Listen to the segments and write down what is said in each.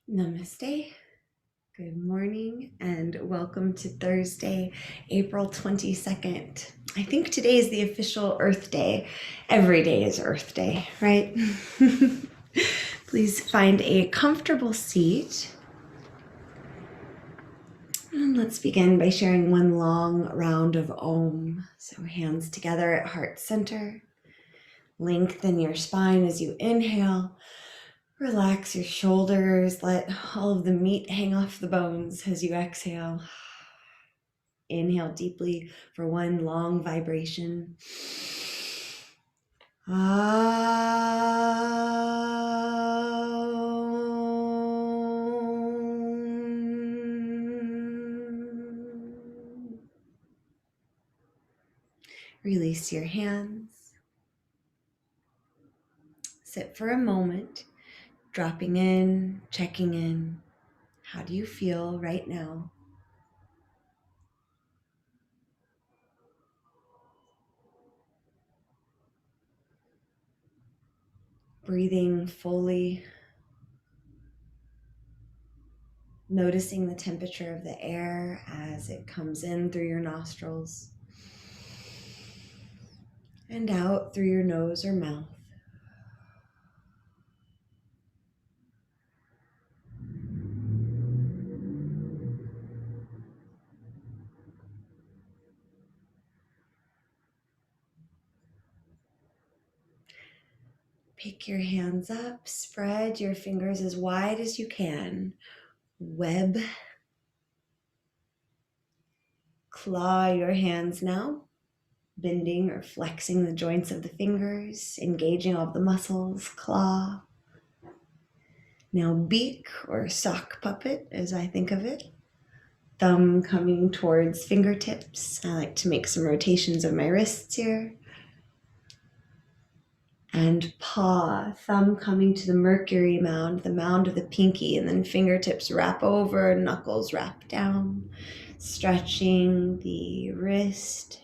Namaste. Good morning and welcome to Thursday, April 22nd. I think today is the official Earth Day. Every day is Earth Day, right? Please find a comfortable seat. And let's begin by sharing one long round of Om. So hands together at heart center. Lengthen your spine as you inhale. Relax your shoulders. Let all of the meat hang off the bones as you exhale. Inhale deeply for one long vibration. Release your hands. Sit for a moment, dropping in, checking in. How do you feel right now? Breathing fully, noticing the temperature of the air as it comes in through your nostrils and out through your nose or mouth. Pick your hands up, spread your fingers as wide as you can. Web. Claw your hands now, bending or flexing the joints of the fingers, engaging all the muscles. Claw. Now beak or sock puppet, as I think of it. Thumb coming towards fingertips. I like to make some rotations of my wrists here. And paw, thumb coming to the Mercury mound, the mound of the pinky, and then fingertips wrap over, knuckles wrap down, stretching the wrist.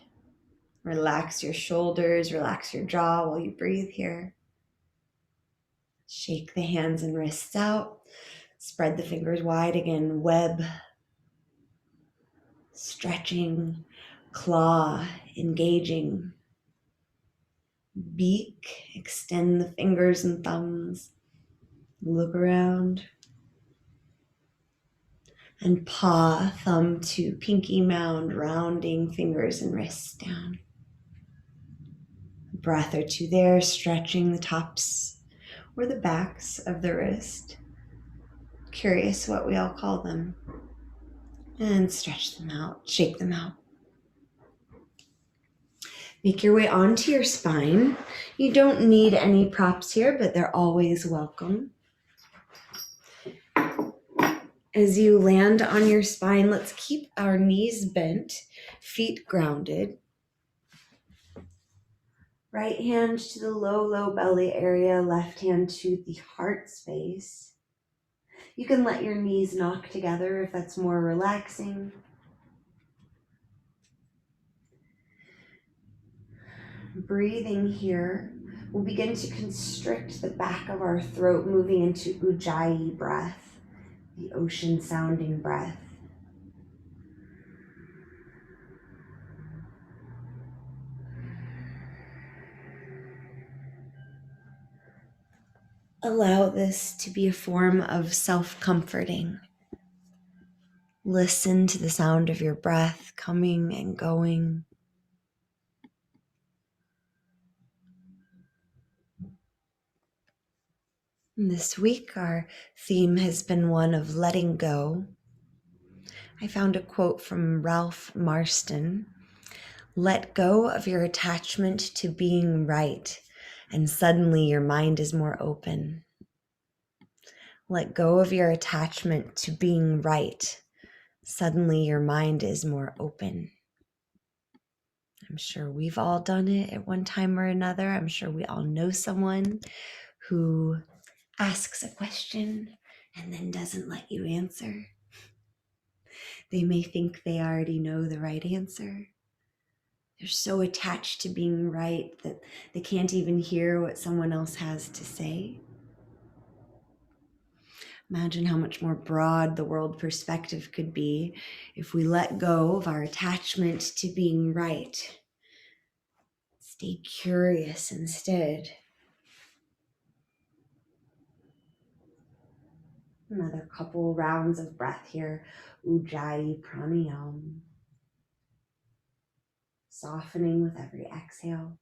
Relax your shoulders, relax your jaw while you breathe here. Shake the hands and wrists out. Spread the fingers wide again, web. Stretching, claw, engaging. Beak, extend the fingers and thumbs. Look around. And paw, thumb to pinky mound, rounding fingers and wrists down. A breath or two there, stretching the tops or the backs of the wrist. Curious what we all call them. And stretch them out, shake them out. Make your way onto your spine. You don't need any props here, but they're always welcome. As you land on your spine, let's keep our knees bent, feet grounded. Right hand to the low belly area, left hand to the heart space. You can let your knees knock together if that's more relaxing. Breathing here, we'll begin to constrict the back of our throat, moving into Ujjayi breath, the ocean sounding breath. Allow this to be a form of self-comforting. Listen to the sound of your breath coming and going. This week, our theme has been one of letting go. I found a quote from Ralph Marston. Let go of your attachment to being right, and suddenly your mind is more open. Let go of your attachment to being right. Suddenly your mind is more open. I'm sure we've all done it at one time or another. I'm sure we all know someone who asks a question and then doesn't let you answer. They may think they already know the right answer. They're so attached to being right that they can't even hear what someone else has to say. Imagine how much more broad the world perspective could be if we let go of our attachment to being right. Stay curious instead. Another couple rounds of breath here. Ujjayi pranayam. Softening with every exhale.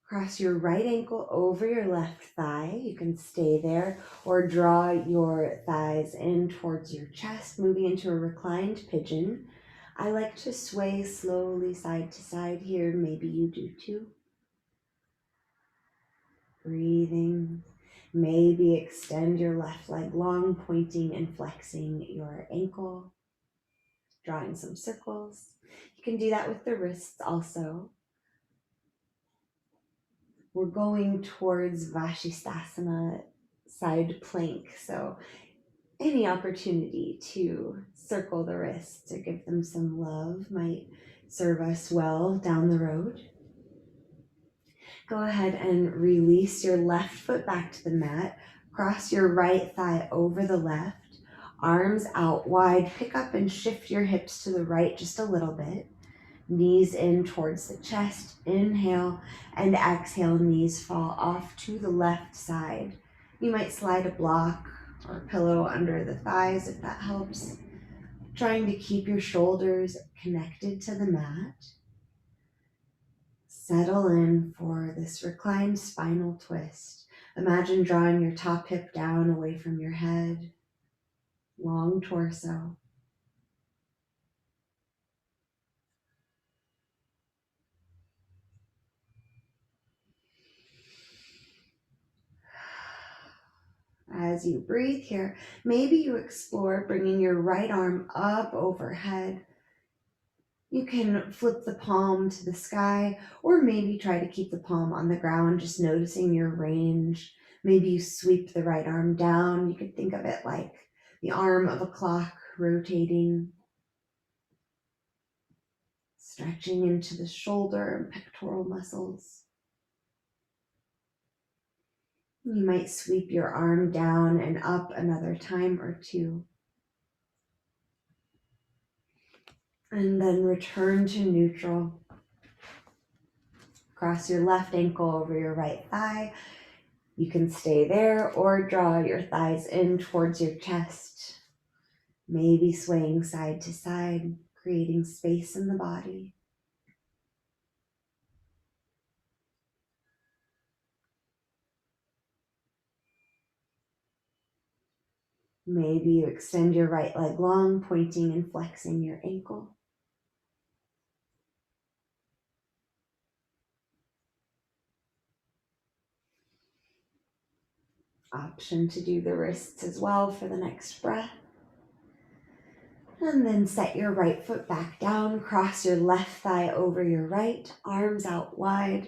Cross your right ankle over your left thigh. You can stay there or draw your thighs in towards your chest, moving into a reclined pigeon. I like to sway slowly side to side here. Maybe you do too. Breathing. Maybe extend your left leg long, pointing and flexing your ankle. Drawing some circles. You can do that with the wrists also. We're going towards Vashisthasana, side plank. So any opportunity to circle the wrists or give them some love might serve us well down the road. Go ahead and release your left foot back to the mat. Cross your right thigh over the left. Arms out wide. Pick up and shift your hips to the right just a little bit. Knees in towards the chest. Inhale and exhale, knees fall off to the left side. You might slide a block or a pillow under the thighs if that helps. Trying to keep your shoulders connected to the mat. Settle in for this reclined spinal twist. Imagine drawing your top hip down away from your head. Long torso. As you breathe here, maybe you explore bringing your right arm up overhead. You can flip the palm to the sky, or maybe try to keep the palm on the ground, just noticing your range. Maybe you sweep the right arm down. You could think of it like the arm of a clock rotating, stretching into the shoulder and pectoral muscles. You might sweep your arm down and up another time or two. And then return to neutral. Cross your left ankle over your right thigh. You can stay there or draw your thighs in towards your chest. Maybe swaying side to side, creating space in the body. Maybe you extend your right leg long, pointing and flexing your ankle. Option to do the wrists as well for the next breath. And then set your right foot back down, cross your left thigh over your right, arms out wide.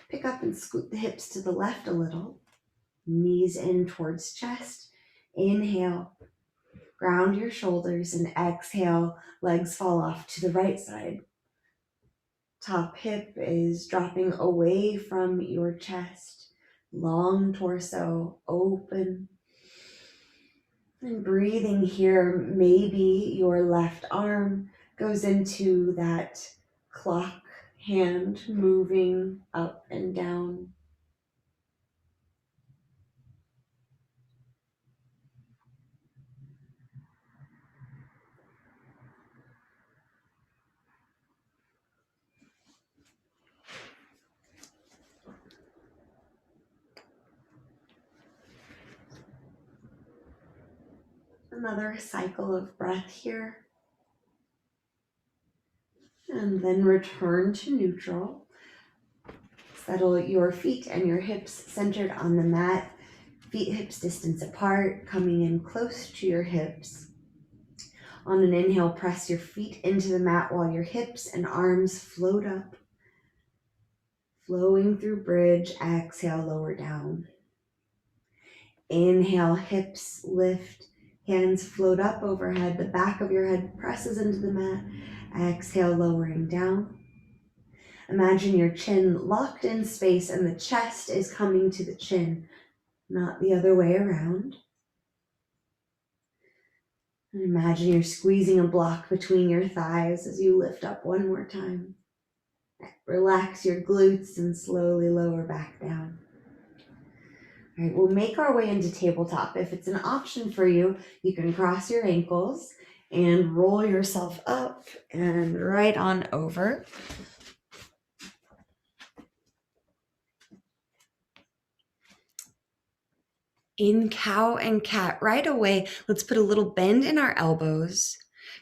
Pick up and scoot the hips to the left a little. Knees in towards chest. Inhale, ground your shoulders, and exhale, legs fall off to the right side. Top hip is dropping away from your chest. Long torso, open. And breathing here, maybe your left arm goes into that clock hand moving up and down. Another cycle of breath here. And then return to neutral. Settle your feet and your hips centered on the mat. Feet hips distance apart, coming in close to your hips. On an inhale, press your feet into the mat while your hips and arms float up. Flowing through bridge, exhale, lower down. Inhale, hips lift, hands float up overhead, the back of your head presses into the mat. Exhale, lowering down. Imagine your chin locked in space and the chest is coming to the chin, not the other way around. And imagine you're squeezing a block between your thighs as you lift up one more time. Relax your glutes and slowly lower back down. All right, we'll make our way into tabletop. If it's an option for you, you can cross your ankles and roll yourself up and right on over. In cow and cat, right away, let's put a little bend in our elbows,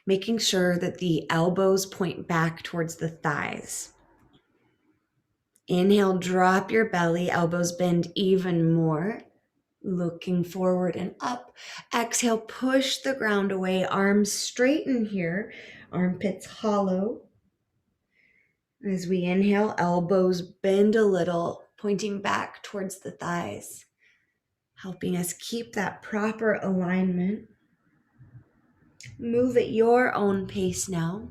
making sure that the elbows point back towards the thighs. Inhale, drop your belly, elbows bend even more. Looking forward and up. Exhale, push the ground away, arms straighten here, armpits hollow. As we inhale, elbows bend a little, pointing back towards the thighs, helping us keep that proper alignment. Move at your own pace now.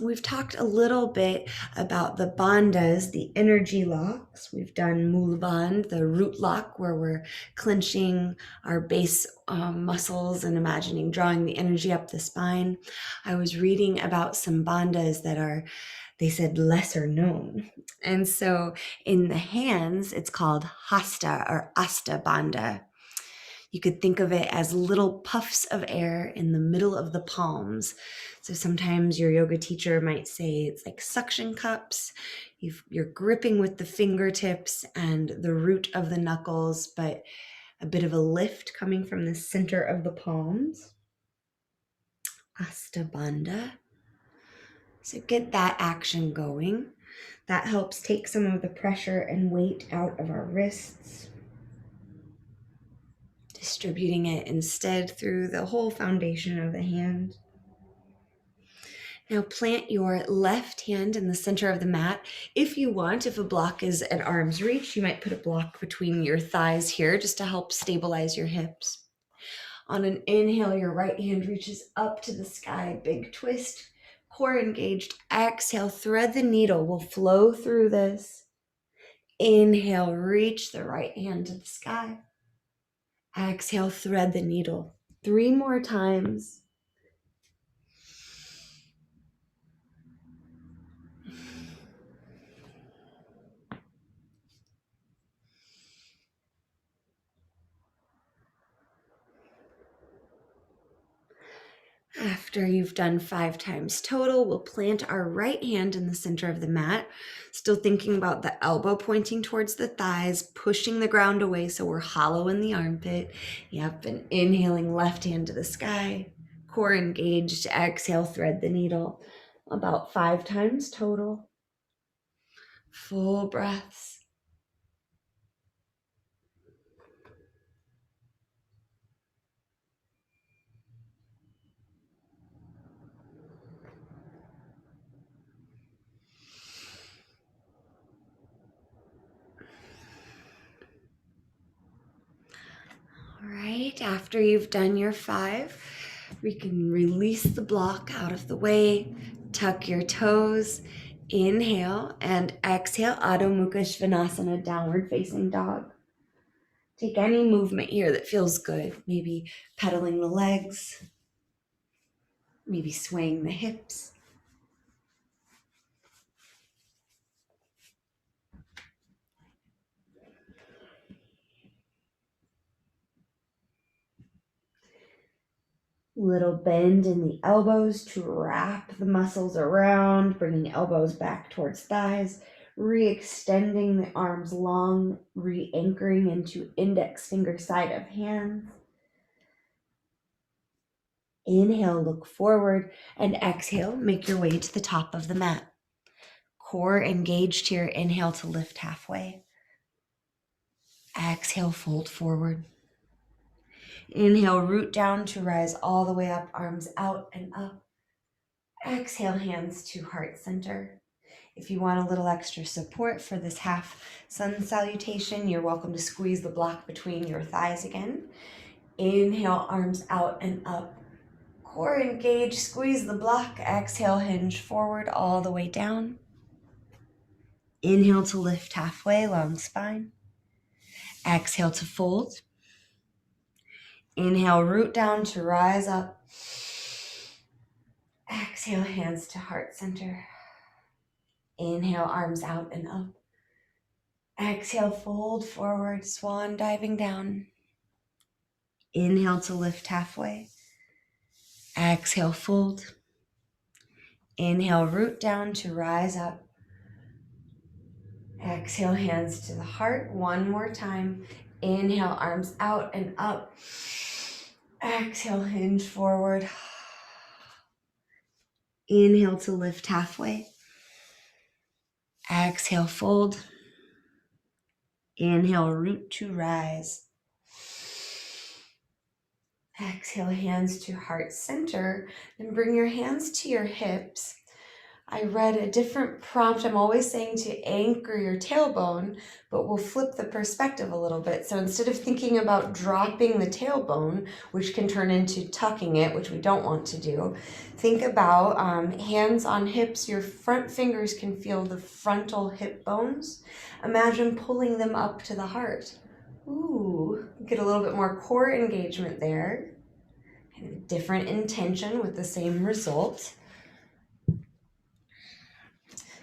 We've talked a little bit about the bandhas, the energy locks. We've done Mula Bandh, the root lock, where we're clenching our base muscles and imagining drawing the energy up the spine. I was reading about some bandhas that are, they said, lesser known. And so in the hands, it's called Hasta or Asta Bandha. You could think of it as little puffs of air in the middle of the palms. So sometimes your yoga teacher might say it's like suction cups. You're gripping with the fingertips and the root of the knuckles, but a bit of a lift coming from the center of the palms. Asta Bandha. So get that action going. That helps take some of the pressure and weight out of our wrists, distributing it instead through the whole foundation of the hand. Now plant your left hand in the center of the mat. If you want, if a block is at arm's reach, you might put a block between your thighs here just to help stabilize your hips. On an inhale, your right hand reaches up to the sky, big twist, core engaged. Exhale, thread the needle. We'll flow through this. Inhale, reach the right hand to the sky. Exhale, thread the needle. 3 more times. After you've done 5 times total, we'll plant our right hand in the center of the mat, still thinking about the elbow pointing towards the thighs, pushing the ground away so we're hollow in the armpit. Yep, and inhaling left hand to the sky, core engaged. Exhale, thread the needle. About 5 times total. Full breaths. All right, after you've done your 5, we can release the block out of the way, tuck your toes, inhale, and exhale, Adho Mukha Svanasana, downward facing dog. Take any movement here that feels good, maybe pedaling the legs, maybe swaying the hips. Little bend in the elbows to wrap the muscles around, bringing elbows back towards thighs, re-extending the arms long, re-anchoring into index finger side of hands. Inhale, look forward, and exhale, make your way to the top of the mat. Core engaged here. Inhale to lift halfway. Exhale, fold forward. Inhale, root down to rise all the way up, arms out and up. Exhale, hands to heart center. If you want a little extra support for this half sun salutation, you're welcome to squeeze the block between your thighs again. Inhale, arms out and up. Core engaged, squeeze the block. Exhale, hinge forward all the way down. Inhale to lift halfway, long spine. Exhale to fold. Inhale, root down to rise up. Exhale, hands to heart center. Inhale, arms out and up. Exhale, fold forward, swan diving down. Inhale to lift halfway. Exhale, fold. Inhale, root down to rise up. Exhale, hands to the heart. One more time. Inhale, arms out and up. Exhale, hinge forward. Inhale to lift halfway. Exhale, fold. Inhale, root to rise. Exhale, hands to heart center. Then bring your hands to your hips. I read a different prompt. I'm always saying to anchor your tailbone, but we'll flip the perspective a little bit. So instead of thinking about dropping the tailbone, which can turn into tucking it, which we don't want to do, think about hands on hips. Your front fingers can feel the frontal hip bones. Imagine pulling them up to the heart. Ooh, get a little bit more core engagement there. And a different intention with the same result.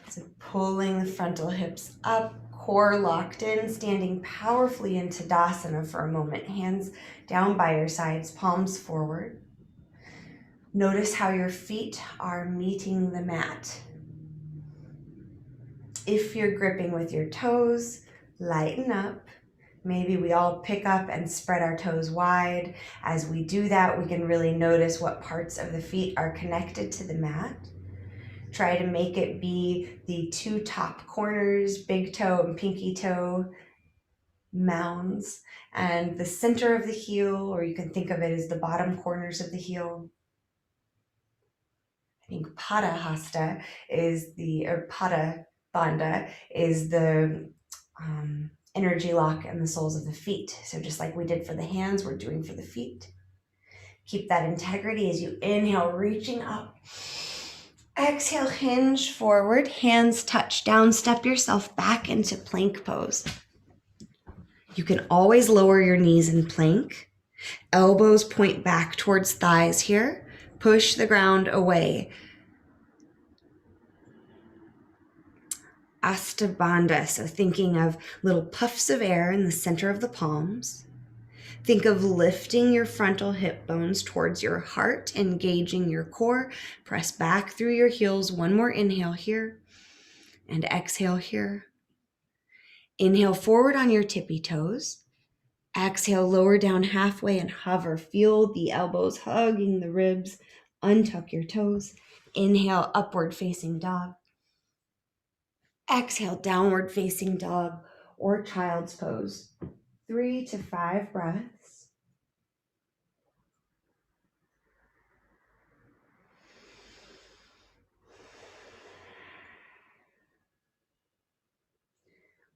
So pulling the frontal hips up, core locked in, standing powerfully in Tadasana for a moment. Hands down by your sides, palms forward. Notice how your feet are meeting the mat. If you're gripping with your toes, lighten up. Maybe we all pick up and spread our toes wide. As we do that, we can really notice what parts of the feet are connected to the mat. Try to make it be the two top corners, big toe and pinky toe mounds, and the center of the heel, or you can think of it as the bottom corners of the heel. I think Pada Hasta is or Pada Bandha is the energy lock in the soles of the feet. So just like we did for the hands, we're doing for the feet. Keep that integrity as you inhale, reaching up. Exhale, hinge forward, hands touch down, step yourself back into plank pose. You can always lower your knees in plank. Elbows point back towards thighs here. Push the ground away. Astabandha, so thinking of little puffs of air in the center of the palms. Think of lifting your frontal hip bones towards your heart, engaging your core. Press back through your heels. One more inhale here and exhale here. Inhale forward on your tippy toes. Exhale, lower down halfway and hover. Feel the elbows hugging the ribs. Untuck your toes. Inhale, upward facing dog. Exhale, downward facing dog or child's pose. 3 to 5 breaths.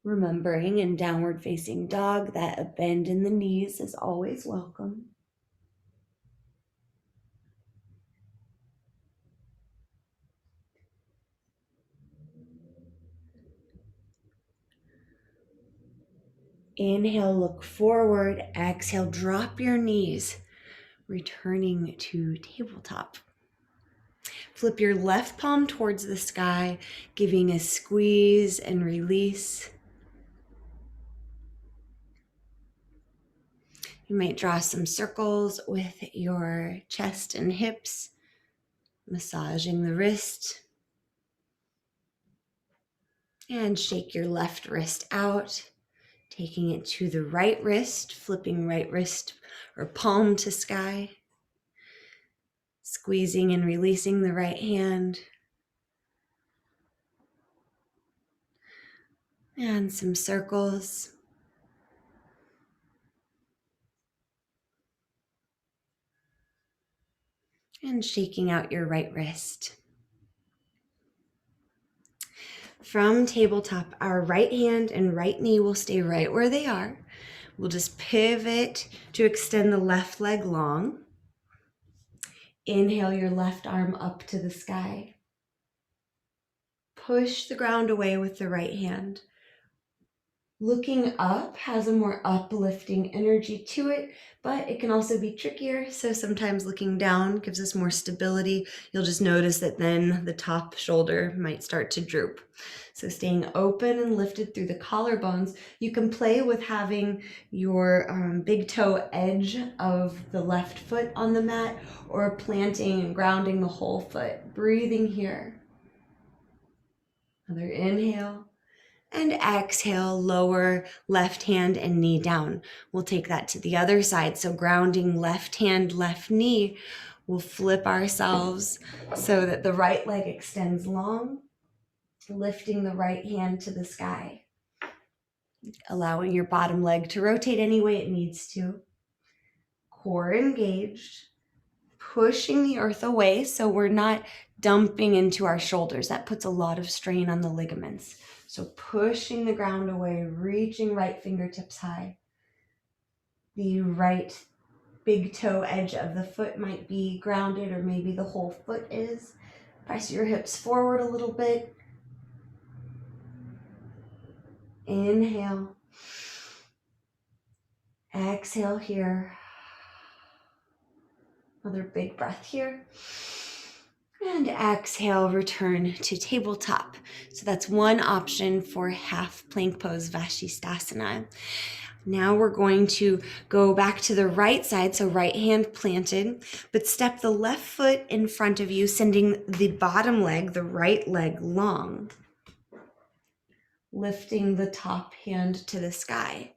Remembering in downward facing dog that a bend in the knees is always welcome. Inhale, look forward. Exhale, drop your knees, returning to tabletop. Flip your left palm towards the sky, giving a squeeze and release. You might draw some circles with your chest and hips, massaging the wrist. And shake your left wrist out, taking it to the right wrist, flipping right wrist or palm to sky. Squeezing and releasing the right hand. And some circles. And shaking out your right wrist. From tabletop, our right hand and right knee will stay right where they are. We'll just pivot to extend the left leg long. Inhale your left arm up to the sky. push the ground away with the right hand. Looking up has a more uplifting energy to it, but it can also be trickier. So sometimes looking down gives us more stability. You'll just notice that then the top shoulder might start to droop. So staying open and lifted through the collarbones. You can play with having your big toe edge of the left foot on the mat, or planting and grounding the whole foot. Breathing here. Another inhale. And exhale, lower left hand and knee down. We'll take that to the other side. So grounding left hand, left knee. We'll flip ourselves so that the right leg extends long, lifting the right hand to the sky. Allowing your bottom leg to rotate any way it needs to. Core engaged. Pushing the earth away so we're not dumping into our shoulders. That puts a lot of strain on the ligaments. So pushing the ground away, reaching right fingertips high. The right big toe edge of the foot might be grounded, or maybe the whole foot is. Press your hips forward a little bit. Inhale. Exhale here. Another big breath here. And exhale, return to tabletop. So that's one option for half plank pose Vashisthasana. Now we're going to go back to the right side, so right hand planted, but step the left foot in front of you, sending the bottom leg, the right leg, long. Lifting the top hand to the sky.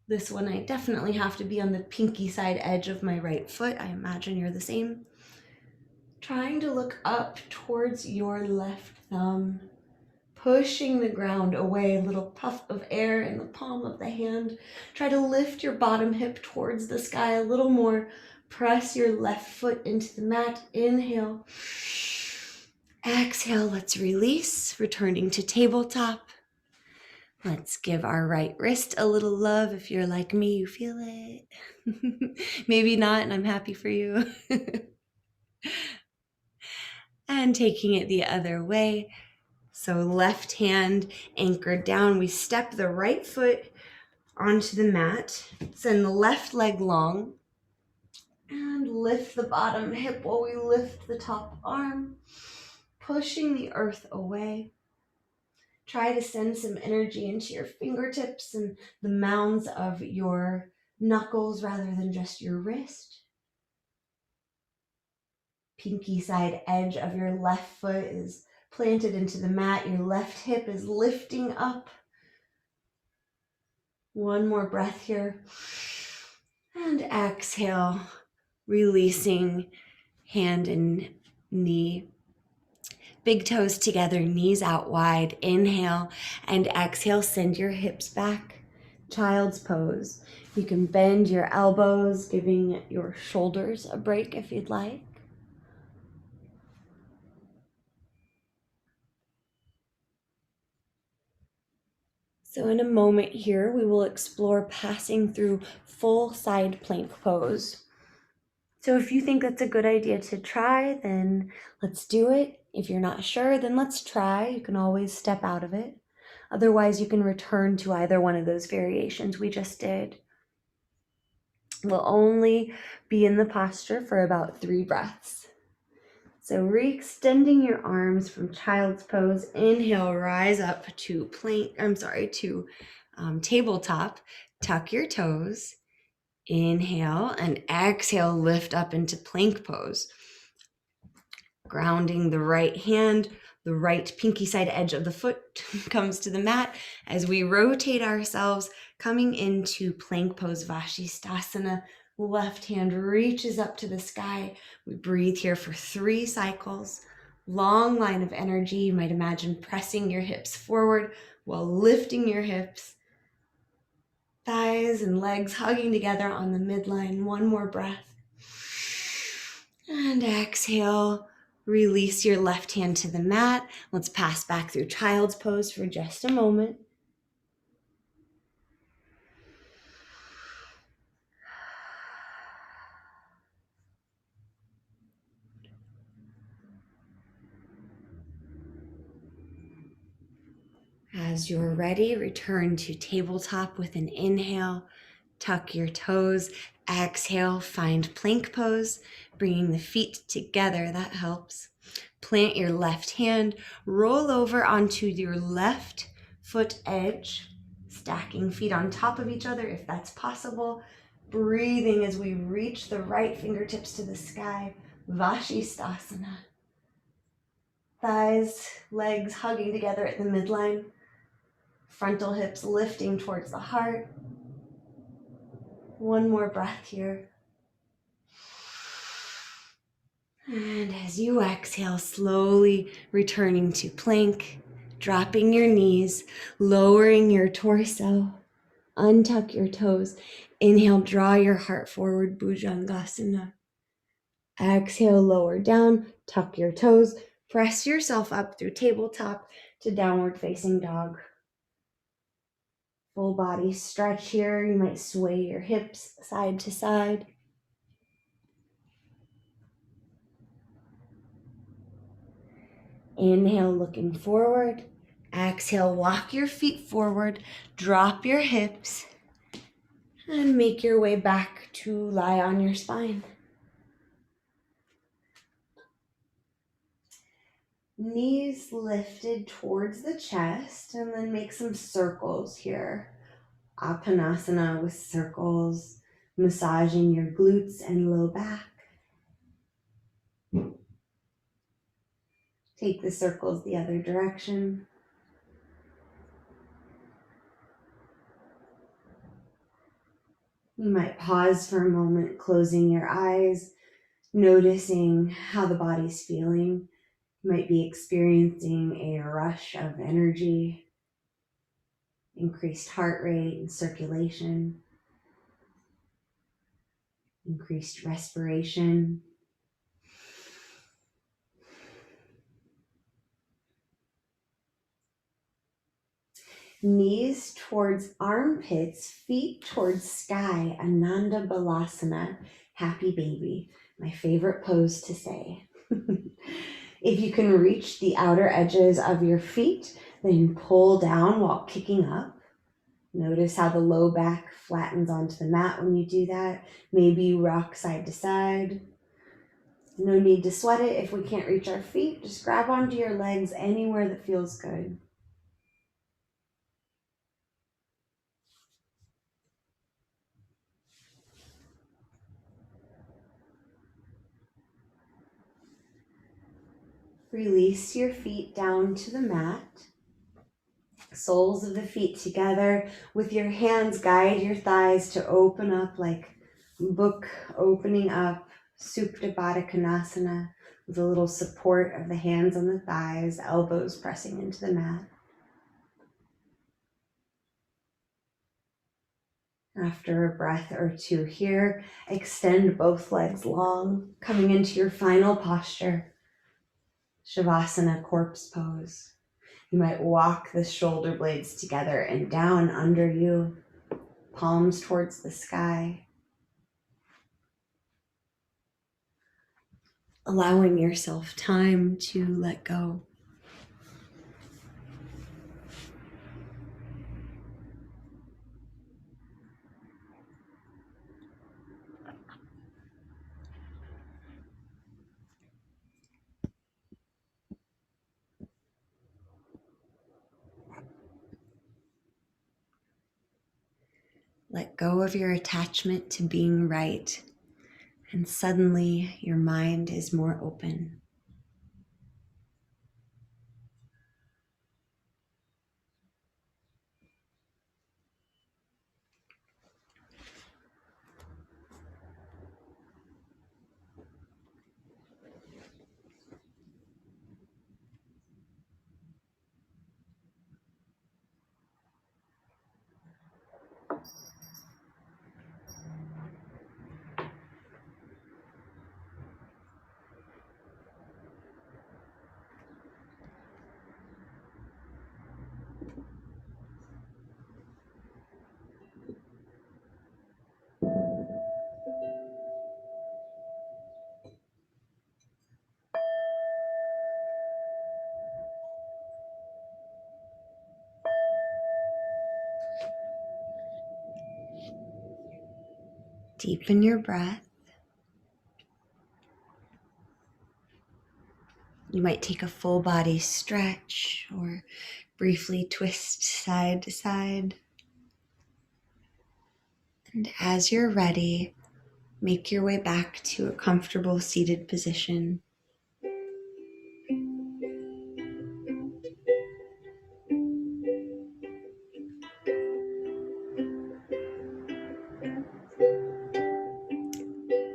This one, I definitely have to be on the pinky side edge of my right foot. I imagine you're the same. Trying to look up towards your left thumb, pushing the ground away, a little puff of air in the palm of the hand. Try to lift your bottom hip towards the sky a little more. Press your left foot into the mat. Inhale. Exhale, let's release, returning to tabletop. Let's give our right wrist a little love. If you're like me, you feel it. Maybe not, and I'm happy for you. And taking it the other way. So left hand anchored down. We step the right foot onto the mat. Send the left leg long. And lift the bottom hip while we lift the top arm. Pushing the earth away. Try to send some energy into your fingertips and the mounds of your knuckles rather than just your wrist. Pinky side edge of your left foot is planted into the mat. Your left hip is lifting up. One more breath here. And exhale, releasing hand and knee. Big toes together, knees out wide. Inhale and exhale, send your hips back. Child's pose. You can bend your elbows, giving your shoulders a break if you'd like. So in a moment here, we will explore passing through full side plank pose. So if you think that's a good idea to try, then let's do it. If you're not sure, then let's try. You can always step out of it. Otherwise, you can return to either one of those variations we just did. We'll only be in the posture for about 3 breaths. So re-extending your arms from child's pose. Inhale, rise up to tabletop. Tuck your toes. Inhale and exhale, lift up into plank pose. Grounding the right hand, the right pinky side edge of the foot comes to the mat as we rotate ourselves, coming into plank pose Vashisthasana. Left hand reaches up to the sky. We breathe here for 3 cycles. Long line of energy. You might imagine pressing your hips forward while lifting your hips. Thighs and legs hugging together on the midline. One more breath. And exhale. Release your left hand to the mat. Let's pass back through child's pose for just a moment. As you're ready, return to tabletop with an inhale. Tuck your toes. Exhale, find plank pose, bringing the feet together. That helps. Plant your left hand, roll over onto your left foot edge, stacking feet on top of each other if that's possible. Breathing as we reach the right fingertips to the sky. Vashisthasana. Thighs, legs hugging together at the midline. Frontal hips lifting towards the heart. One more breath here. And as you exhale, slowly returning to plank, dropping your knees, lowering your torso, untuck your toes. Inhale, draw your heart forward, Bhujangasana. Exhale, lower down, tuck your toes, press yourself up through tabletop to downward facing dog. Full body stretch here. You might sway your hips side to side. Inhale, looking forward. Exhale, walk your feet forward, drop your hips, and make your way back to lie on your spine. Knees lifted towards the chest, and then make some circles here. Apanasana with circles, massaging your glutes and low back. Take the circles the other direction. You might pause for a moment, closing your eyes, noticing how the body's feeling. You might be experiencing a rush of energy, increased heart rate and circulation, increased respiration. Knees towards armpits, feet towards sky, Ananda Balasana, happy baby, my favorite pose to say. If you can reach the outer edges of your feet, then pull down while kicking up. Notice how the low back flattens onto the mat when you do that. Maybe you rock side to side. No need to sweat it if we can't reach our feet. Just grab onto your legs anywhere that feels good. Release your feet down to the mat. Soles of the feet together. With your hands, guide your thighs to open up like book opening up. Supta Baddha Konasana with a little support of the hands on the thighs, elbows pressing into the mat. After a breath or two here, extend both legs long, coming into your final posture. Shavasana, corpse pose. You might walk the shoulder blades together and down under you, palms towards the sky. Allowing yourself time to let go. Let go of your attachment to being right, and suddenly your mind is more open. Deepen your breath. You might take a full body stretch or briefly twist side to side. And as you're ready, make your way back to a comfortable seated position.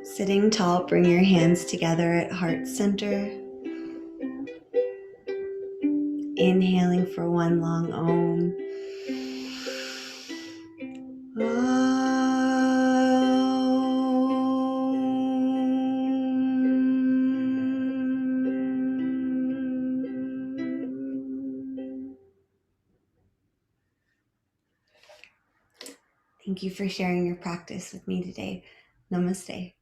Sitting tall, bring your hands together at heart center. Inhaling for one long Om. Thank you for sharing your practice with me today. Namaste.